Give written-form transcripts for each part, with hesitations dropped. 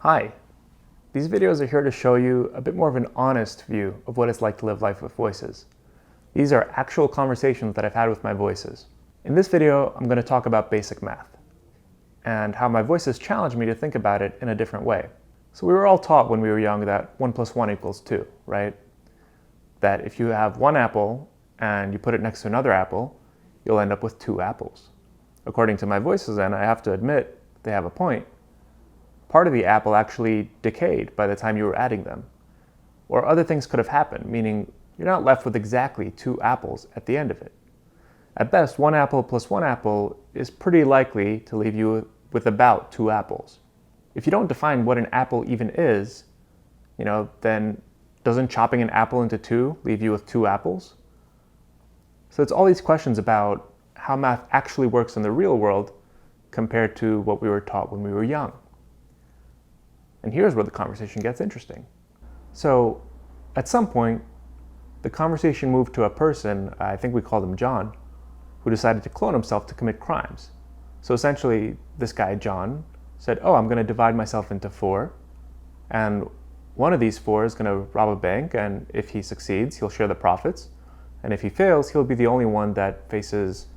Hi, these videos are here to show you a bit more of an honest view of what it's like to live life with voices. These are actual conversations that I've had with my voices. In this video, I'm going to talk about basic math and how my voices challenge me to think about it in a different way. So we were all taught when we were young that 1 + 1 = 2, right? That if you have one apple and you put it next to another apple, you'll end up with 2 apples. According to my voices, and I have to admit, they have a point. Part of the apple actually decayed by the time you were adding them. Or other things could have happened, meaning you're not left with exactly 2 apples at the end of it. At best, 1 apple + 1 apple is pretty likely to leave you with about 2 apples. If you don't define what an apple even is, then doesn't chopping an apple into 2 leave you with 2 apples? So it's all these questions about how math actually works in the real world compared to what we were taught when we were young. And here's where the conversation gets interesting. So at some point, the conversation moved to a person, I think we called him John, who decided to clone himself to commit crimes. So essentially, this guy, John, said, I'm going to divide myself into 4, and one of these 4 is going to rob a bank, and if he succeeds, he'll share the profits, and if he fails, he'll be the only one that faces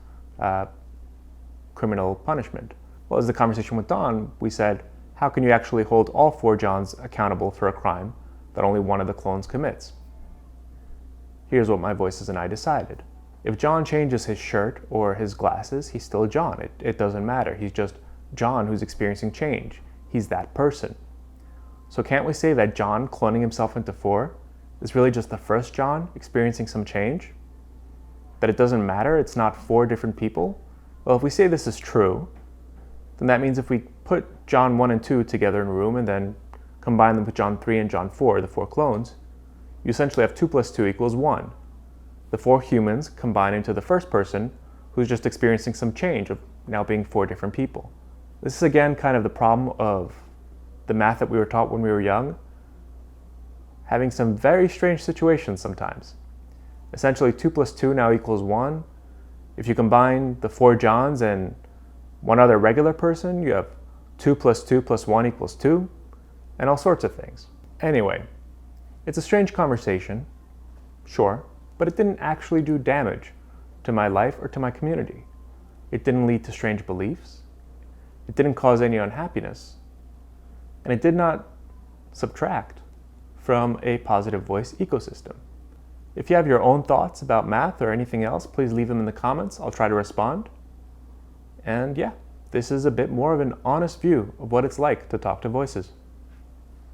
criminal punishment. Well, as the conversation went on, we said, how can you actually hold all 4 Johns accountable for a crime that only one of the clones commits? Here's what my voices and I decided. If John changes his shirt or his glasses, he's still John. It doesn't matter. He's just John who's experiencing change. He's that person. So can't we say that John cloning himself into 4 is really just the first John experiencing some change? That it doesn't matter, it's not 4 different people? Well, if we say this is true, then that means if we put John 1 and 2 together in a room and then combine them with John 3 and John 4, the 4 clones, you essentially have 2 + 2 = 1. The 4 humans combine into the first person who's just experiencing some change of now being 4 different people. This is again kind of the problem of the math that we were taught when we were young, having some very strange situations sometimes. Essentially 2 + 2 now = 1. If you combine the 4 Johns and one other regular person, you have 2 + 2 + 1 = 2, and all sorts of things. Anyway, it's a strange conversation, sure, but it didn't actually do damage to my life or to my community. It didn't lead to strange beliefs. It didn't cause any unhappiness. And it did not subtract from a positive voice ecosystem. If you have your own thoughts about math or anything else, please leave them in the comments. I'll try to respond. And yeah, this is a bit more of an honest view of what it's like to talk to voices.